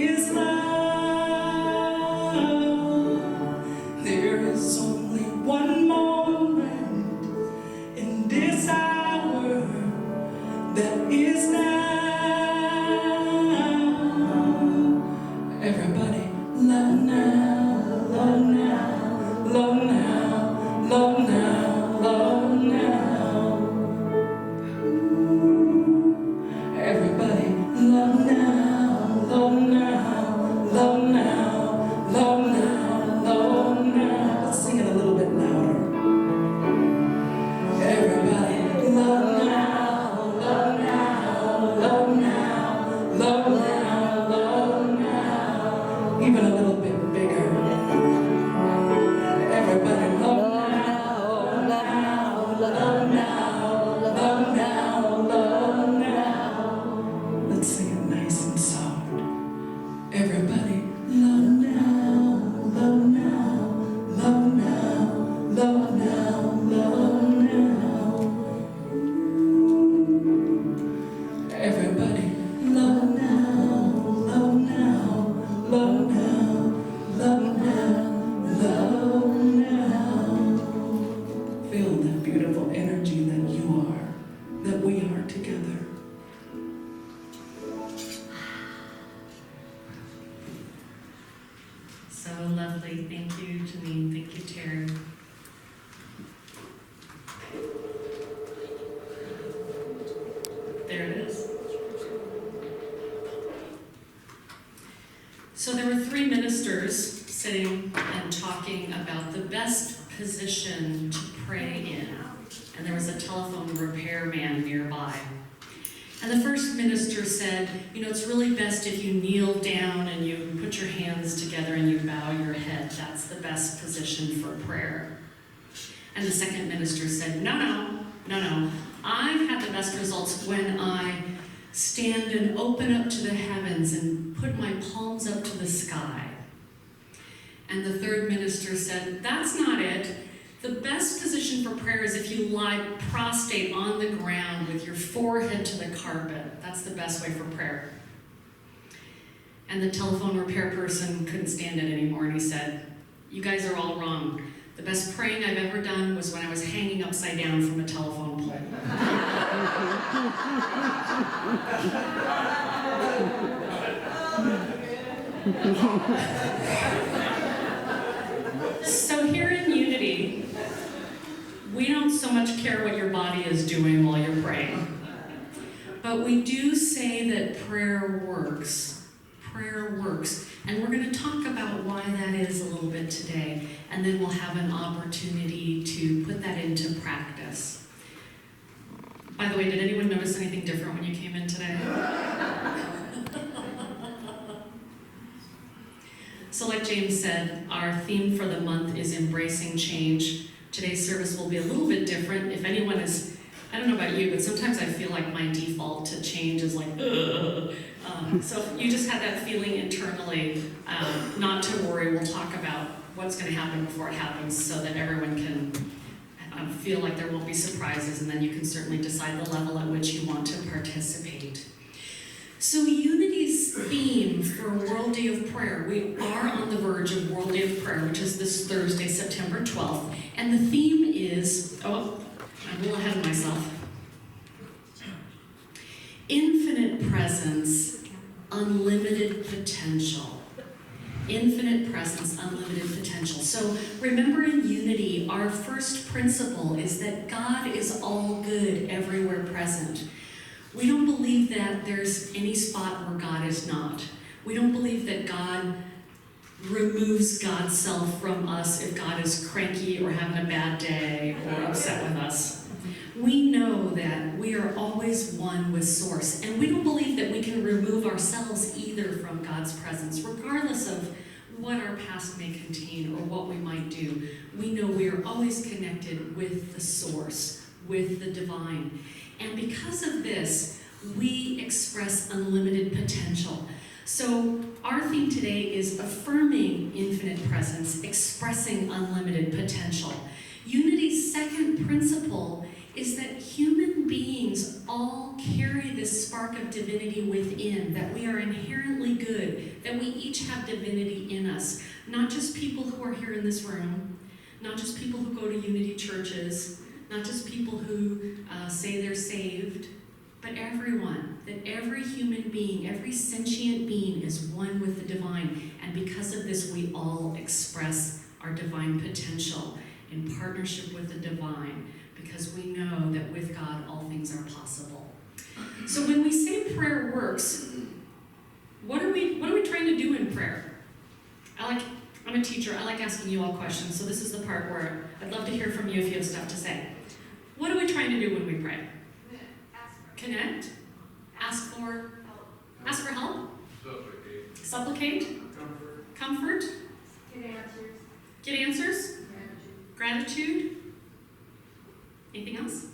is love. There is only one moment in this hour that is now. Everybody, love now, love now, love now, love now, love now. Everybody, love now, love now, love now, love now, love now. Let's sing it a little bit louder. Everybody, love now, love now, love now, love now, love now. Even a little bit bigger. Everybody, love now, love now, love now, love now, love now. Let's sing it nice and soft. Everybody, love now, love now, love now, love now, love now. Everybody, love now, love now, love now, love now, love now. Feel that beautiful energy that you are, that we are together. So lovely. Thank you, Janine. Thank you, Terry. There it is. So there were 3 ministers sitting and talking about the best position to pray in. And there was a telephone repairman nearby. And the first minister said, you know, it's really best if you kneel down and you put your hands together and you bow your head. That's the best position for prayer. And the second minister said, no. I've had the best results when I stand and open up to the heavens and put my palms up to the sky. And the third minister said, that's not it. The best position for prayer is if you lie prostrate on the ground with your forehead to the carpet. That's the best way for prayer. And the telephone repair person couldn't stand it anymore, and he said, you guys are all wrong. The best praying I've ever done was when I was hanging upside down from a telephone pole. So here in Unity, we don't so much care what your body is doing while you're praying. But we do say that prayer works. Prayer works. And we're going to talk about why that is a little bit today. And then we'll have an opportunity to put that into practice. By the way, did anyone notice anything different when you came in today? So like James said, our theme for the month is embracing change. Today's service will be a little bit different. If anyone is, I don't know about you, but sometimes I feel like my default to change is like, ugh. So if you just had that feeling internally, not to worry. We'll talk about what's going to happen before it happens so that everyone can feel like there won't be surprises, and then you can certainly decide the level at which you want to participate. So Unity's theme for World Day of Prayer, we are on the verge of World Day of Prayer, which is this Thursday, September 12th. And the theme is, I'm a little ahead of myself. Infinite presence, unlimited potential. Infinite presence, unlimited potential. So remember, in Unity, our first principle is that God is all good, everywhere present. We don't believe that there's any spot where God is not. We don't believe that God removes God's self from us if God is cranky or having a bad day or upset with us. We know that we are always one with Source, and we don't believe that we can remove ourselves either from God's presence, regardless of what our past may contain or what we might do. We know we are always connected with the Source, with the divine. And because of this, we express unlimited potential. So our theme today is affirming infinite presence, expressing unlimited potential. Unity's second principle is that human beings all carry this spark of divinity within, that we are inherently good, that we each have divinity in us. Not just people who are here in this room, not just people who go to Unity churches, not just people who say they're saved, but everyone, that every human being, every sentient being is one with the divine. And because of this, we all express our divine potential in partnership with the divine, because we know that with God, all things are possible. So when we say prayer works, what are we trying to do in prayer? I'm a teacher, I like asking you all questions, so this is the part where I'd love to hear from you if you have stuff to say. What are we trying to do when we pray? Connect? Ask for help? Supplicate? Comfort? Get answers? Gratitude? Anything else?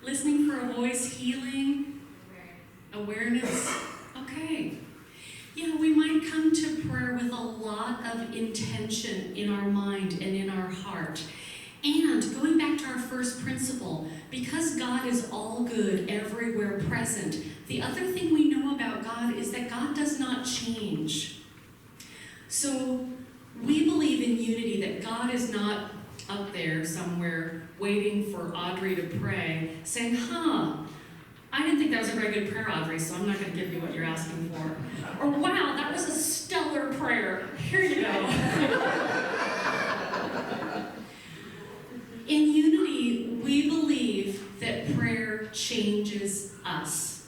Listening for a voice, healing, awareness. Okay. Yeah, we might come to prayer with a lot of intention in our mind and in our heart. And going back to our first principle, because God is all good, everywhere present, the other thing we know about God is that God does not change. So we believe in unity, that God is not up there somewhere waiting for Audrey to pray, saying, I didn't think that was a very good prayer, Audrey, so I'm not going to give you what you're asking for. Or, wow, that was a stellar prayer. Here you go. In unity, we believe that prayer changes us.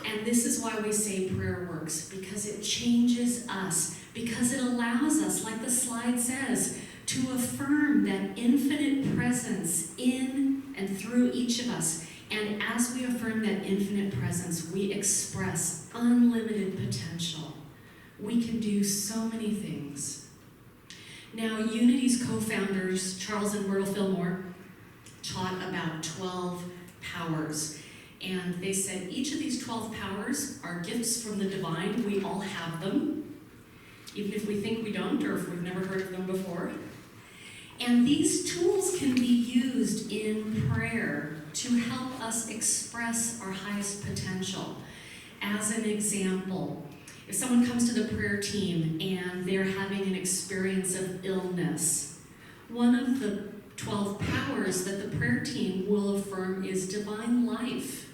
And this is why we say prayer works, because it changes us, because it allows us, like the slide says, to affirm that infinite presence in and through each of us. And as we affirm that infinite presence, we express unlimited potential. We can do so many things. Now, Unity's co-founders, Charles and Myrtle Fillmore, taught about 12 powers. And they said each of these 12 powers are gifts from the divine. We all have them, even if we think we don't or if we've never heard of them before. And these tools can be used in prayer to help us express our highest potential. As an example, if someone comes to the prayer team and they're having an experience of illness, one of the 12 powers that the prayer team will affirm is divine life.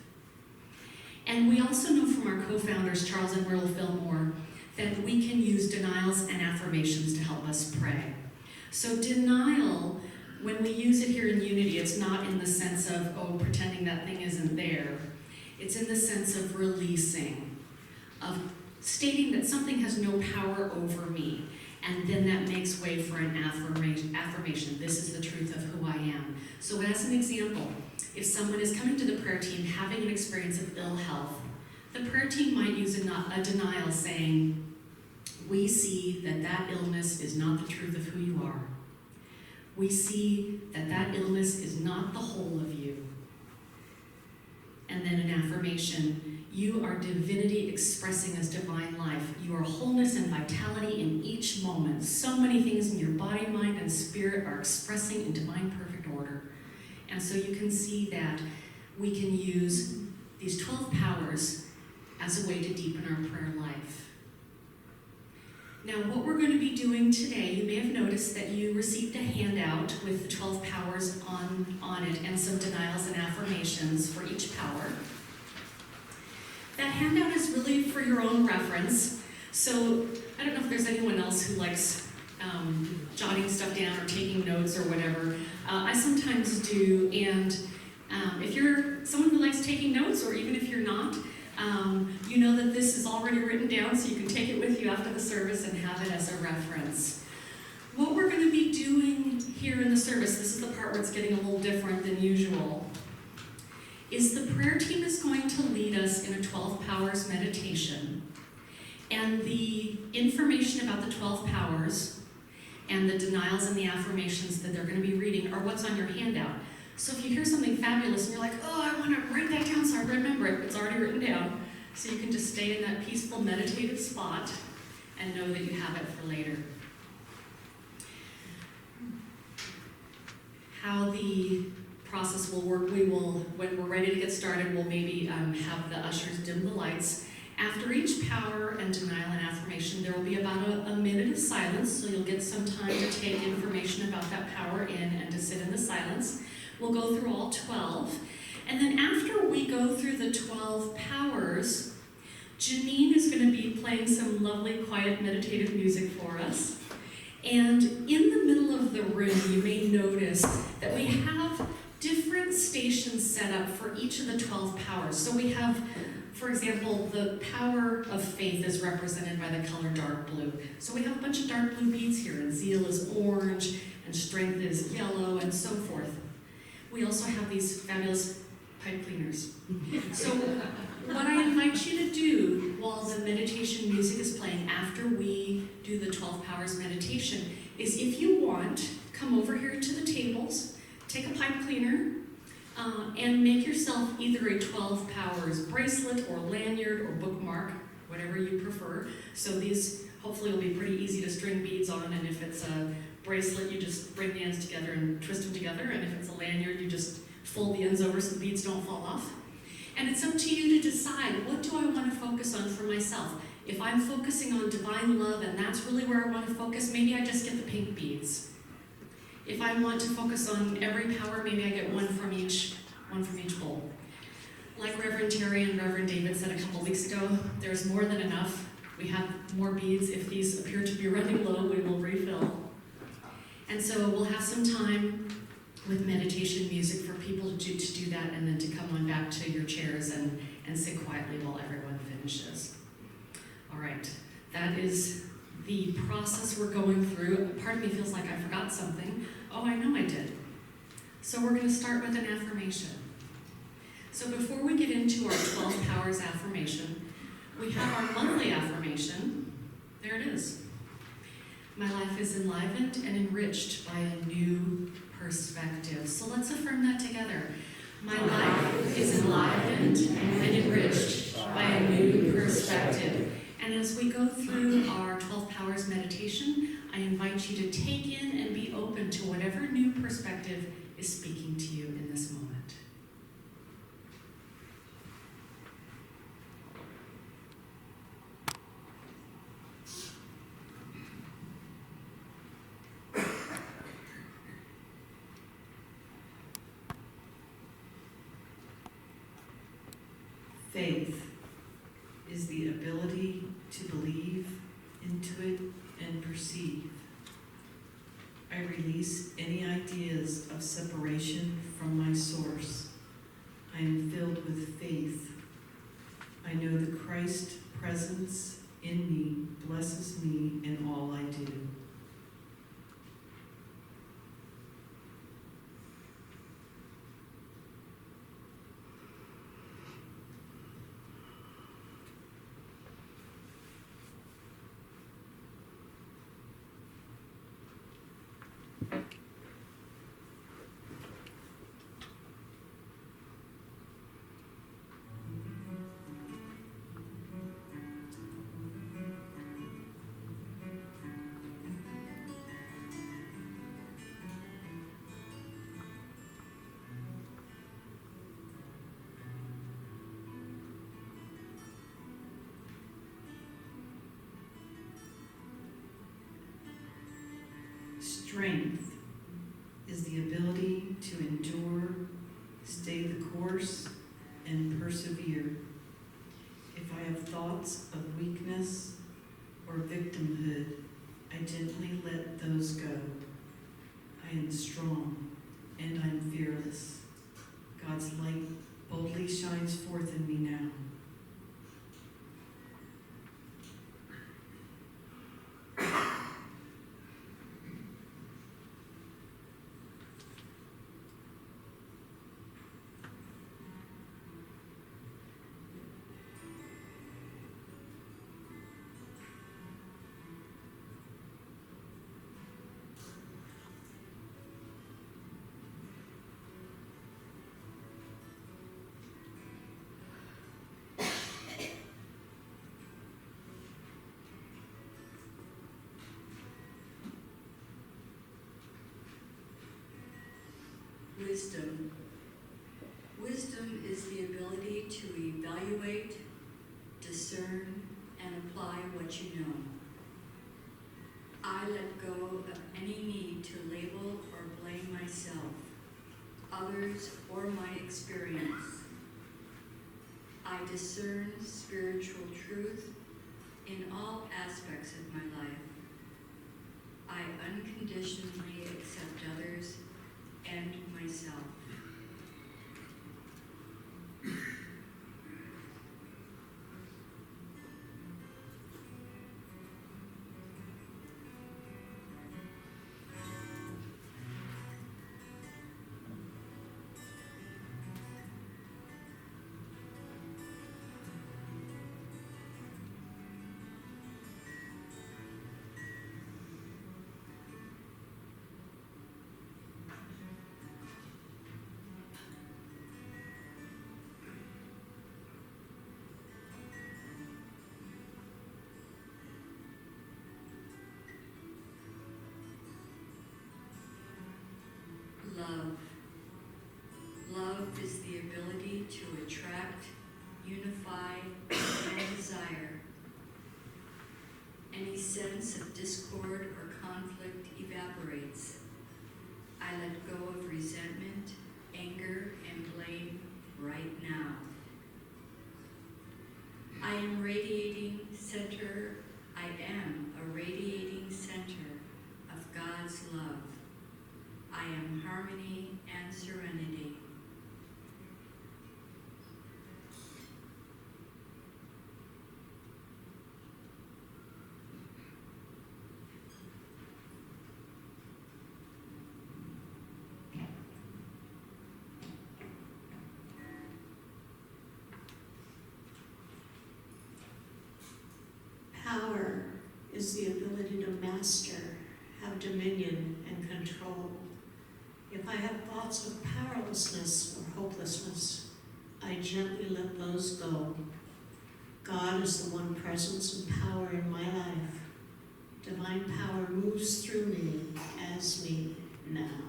And we also know from our co-founders, Charles and Myrtle Fillmore, that we can use denials and affirmations to help us pray. So denial, when we use it here in Unity, it's not in the sense of, pretending that thing isn't there. It's in the sense of releasing, of stating that something has no power over me, and then that makes way for an affirmation. This is the truth of who I am. So as an example, if someone is coming to the prayer team having an experience of ill health, the prayer team might use a denial saying, we see that that illness is not the truth of who you are. We see that that illness is not the whole of you. And then an affirmation, you are divinity expressing as divine life. You are wholeness and vitality in each moment. So many things in your body, mind, and spirit are expressing in divine perfect order. And so you can see that we can use these 12 powers as a way to deepen our prayer life. Now, what we're going to be doing today, you may have noticed that you received a handout with the 12 powers on it and some denials and affirmations for each power. That handout is really for your own reference. So I don't know if there's anyone else who likes jotting stuff down or taking notes or whatever. I sometimes do, and if you're someone who likes taking notes, or even if you're not, you know that this is already written down, so you can take it with you after the service and have it as a reference. What we're going to be doing here in the service, this is the part where it's getting a little different than usual, is the prayer team is going to lead us in a 12 powers meditation. And the information about the 12 powers and the denials and the affirmations that they're going to be reading are what's on your handout. So if you hear something fabulous and you're like, I want to write that down so I remember it, it's already written down. So you can just stay in that peaceful, meditative spot and know that you have it for later. how the process will work, when we're ready to get started, we'll maybe have the ushers dim the lights. After each power and denial and affirmation, there will be about a minute of silence, so you'll get some time to take information about that power in and to sit in the silence. We'll go through all 12. And then after we go through the 12 powers, Janine is going to be playing some lovely, quiet, meditative music for us. And in the middle of the room, you may notice that we have different stations set up for each of the 12 powers. So we have, for example, the power of faith is represented by the color dark blue. So we have a bunch of dark blue beads here, and zeal is orange, and strength is yellow, and so forth. We also have these fabulous pipe cleaners. So what I invite you to do while the meditation music is playing, after we do the 12 powers meditation, is if you want, come over here to the tables, take a pipe cleaner, and make yourself either a 12 powers bracelet or lanyard or bookmark, whatever you prefer. So these hopefully will be pretty easy to string beads on, and if it's a bracelet, you just bring the ends together and twist them together, and if it's a lanyard, you just fold the ends over so the beads don't fall off. And it's up to you to decide, what do I want to focus on for myself? If I'm focusing on divine love and that's really where I want to focus, maybe I just get the pink beads. If I want to focus on every power, maybe I get one from each bowl. Like Reverend Terry and Reverend David said a couple weeks ago, there's more than enough. We have more beads. If these appear to be running low, we will refill. And so we'll have some time with meditation music for people to do that, and then to come on back to your chairs and sit quietly while everyone finishes. All right, that is the process we're going through. Part of me feels like I forgot something. Oh, I know I did. So we're going to start with an affirmation. So before we get into our 12 powers affirmation, we have our monthly affirmation. There it is. My life is enlivened and enriched by a new perspective. So let's affirm that together. My life is enlivened and enriched by a new perspective. And as we go through our 12 powers meditation, I invite you to take in and be open to whatever new perspective is speaking to you in this moment. Faith is the ability to believe, intuit, and perceive. I release any ideas of separation from my source. I am filled with faith. I know the Christ presence in me blesses me in all I do. Strength is the ability to endure, stay the course, and persevere. If I have thoughts of weakness or victimhood, I gently let those go. I am strong and I'm fearless. God's light boldly shines forth in me now. wisdom. Wisdom is the ability to evaluate, discern, and apply what you know. I let go of any need to label or blame myself, others, or my experience. I discern spiritual truth in all aspects of my life. I unconditionally accept others and myself. Love. Love is the ability to attract, unify, and desire. Any sense of discord or conflict evaporates. I let go of resentment, anger, and blame right now. I am radiating center. I am a radiating center of God's love. I am harmony and serenity. Power is the ability to master, have dominion, and control. If I have thoughts of powerlessness or hopelessness, I gently let those go. God is the one presence and power in my life. Divine power moves through me as me now.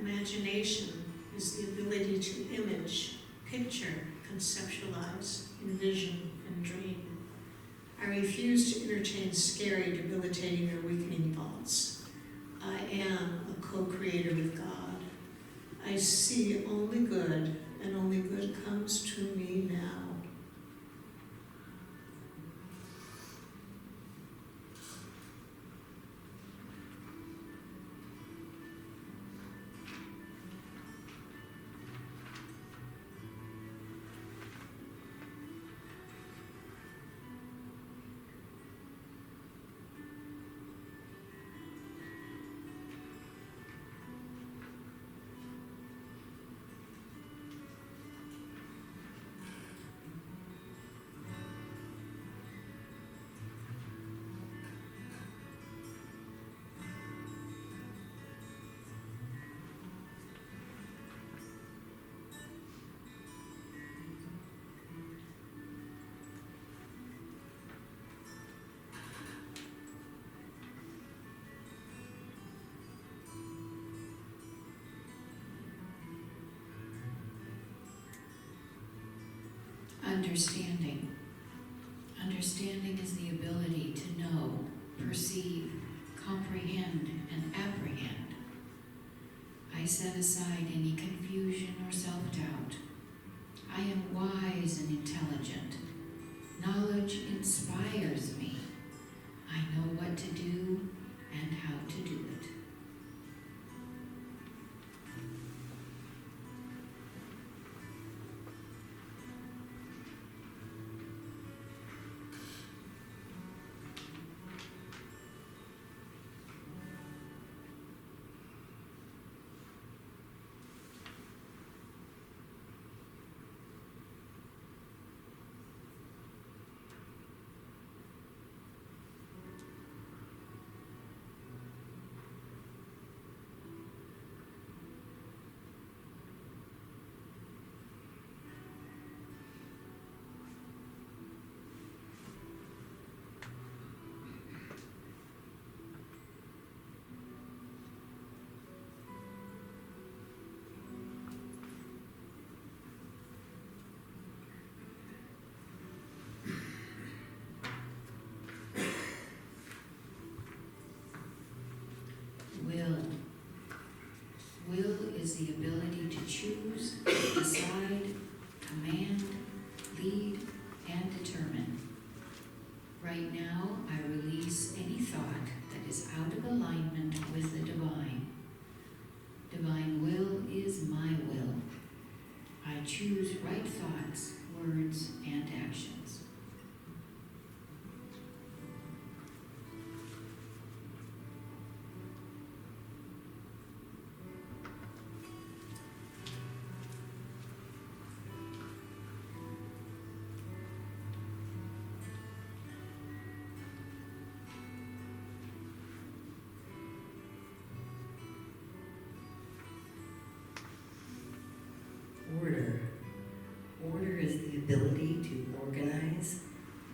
Imagination is the ability to image, picture, conceptualize, envision, and dream. I refuse to entertain scary, debilitating, or weakening thoughts. I am a co-creator with God. I see only good, and only good comes to me now. understanding. Understanding is the ability to know, perceive, comprehend, and apprehend. I set aside any confusion or self-doubt. I am wise and intelligent. Knowledge inspires me. I know what to do and how to do it. Will is the ability to choose, decide, command, lead, and determine. Right now, I release any thought that is out of alignment with the divine. Divine will is my will. I choose right thoughts, words, and actions. Order. Order is the ability to organize,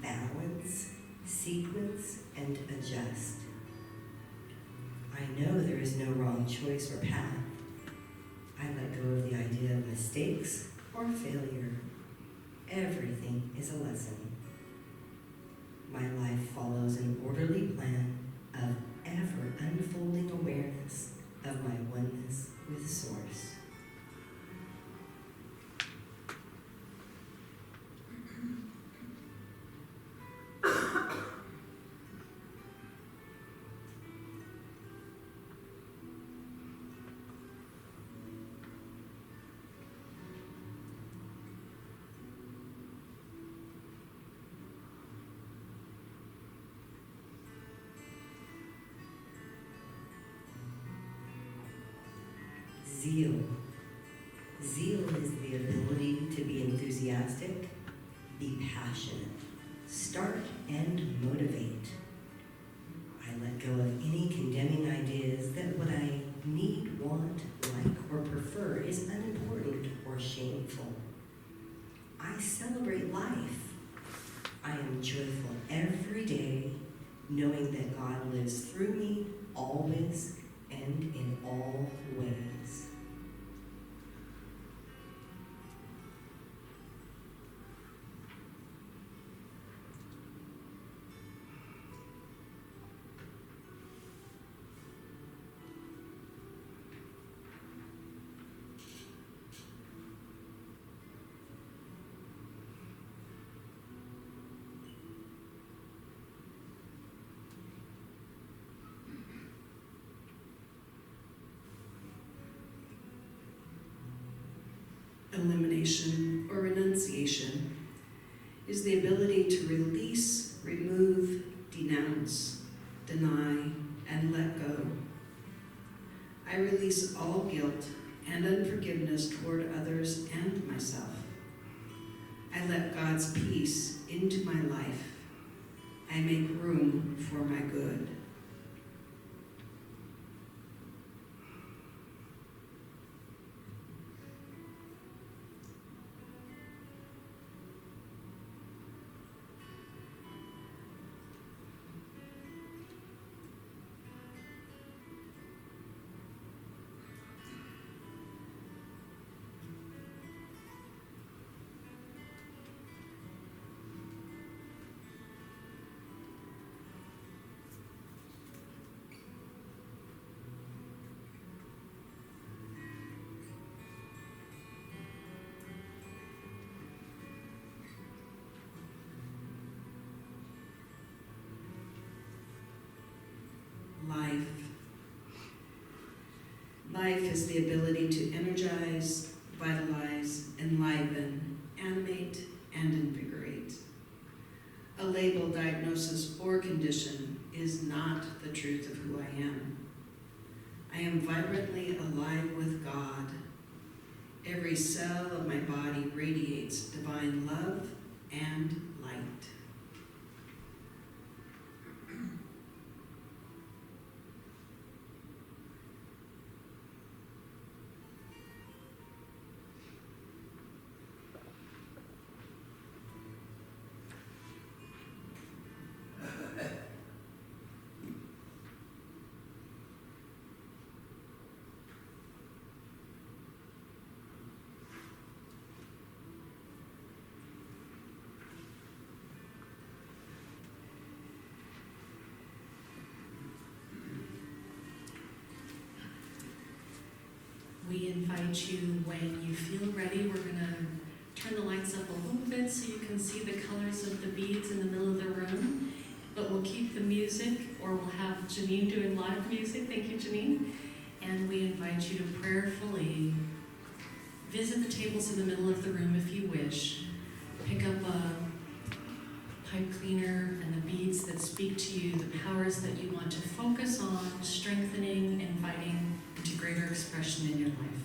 balance, sequence, and adjust. I know there is no wrong choice or path. I let go of the idea of mistakes or failure. Everything is a lesson. My life follows an orderly plan of ever unfolding awareness of my oneness with Source. Zeal. Zeal is the ability to be enthusiastic, be passionate, start and motivate. I let go of any condemning ideas that what I need, want, like, or prefer is unimportant or shameful. I celebrate life. I am joyful every day, knowing that God lives through me always and in all ways. Elimination or renunciation is the ability to release, remove, denounce, deny, and let go. I release all guilt and unforgiveness toward others and myself. I let God's peace into my life. I make room for my good. life. Life is the ability to energize, vitalize, enliven, animate, and invigorate. A label, diagnosis, or condition is not the truth of who I am. I am vibrantly alive with God. Every cell of my body radiates divine love and light. We invite you, when you feel ready, we're going to turn the lights up a little bit so you can see the colors of the beads in the middle of the room. But we'll keep the music, or we'll have Janine doing live music. Thank you, Janine. And we invite you to prayerfully visit the tables in the middle of the room if you wish. Pick up a pipe cleaner and the beads that speak to you, the powers that you want to focus on, strengthening, inviting into greater expression in your life.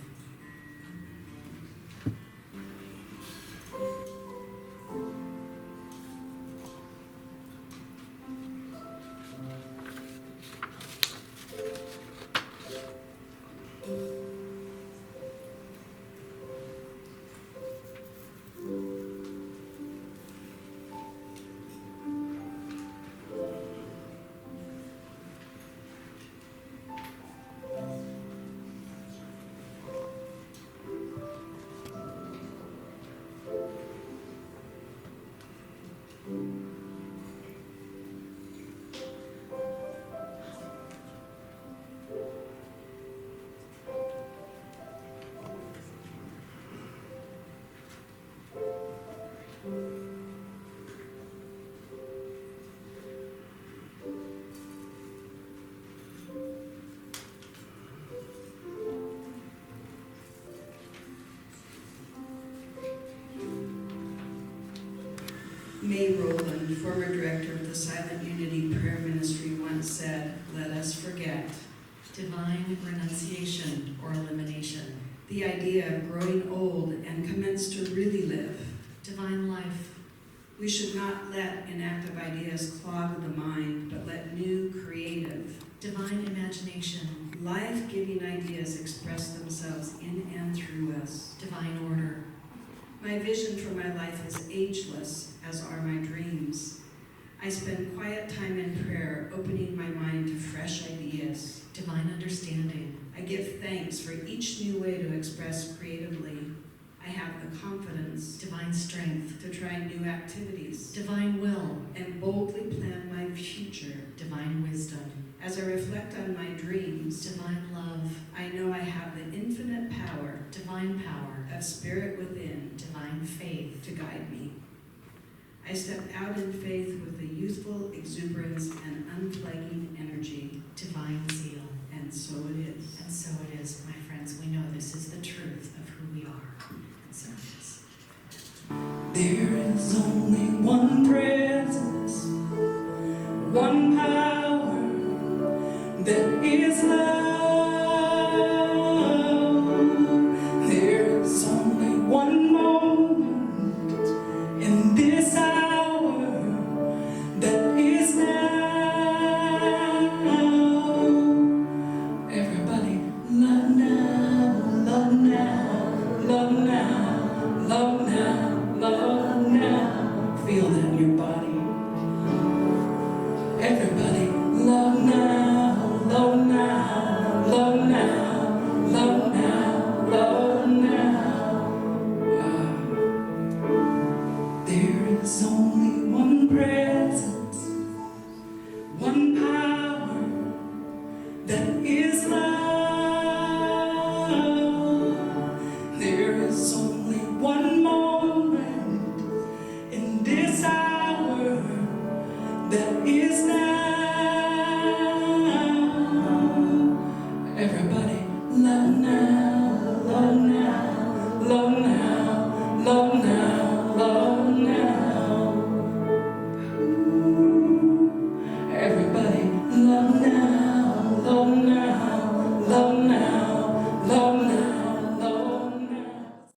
May Rowland, former director of the Silent Unity Prayer Ministry, once said, "Let us forget Divine renunciation or elimination. the idea of growing old and commence to really live. Divine life. We should not let inactive ideas clog the mind, but let new, creative, Divine imagination. life-giving ideas express themselves in and through us. Divine order. My vision for my life is ageless, as are my dreams. I spend quiet time in prayer, opening my mind to fresh ideas. Divine understanding. I give thanks for each new way to express creatively. I have the confidence Divine strength. to try new activities Divine will. and boldly plan my future. Divine wisdom. As I reflect on my dreams, Divine love. I know I have the infinite power Divine power. of spirit within Divine faith. to guide me. I step out in faith with a youthful exuberance and unflagging energy, Divine zeal. and so it is. And so it is, my friends. We know this is the truth of who we are. And so it is. There is only one presence, one power that is love. There is only one moment in this hour that is now. Everybody, love now, love now, love now, love now, love now. Feel that in your body. Everybody, love now, love now, love now, love now, love now. There is only one presence, one power that is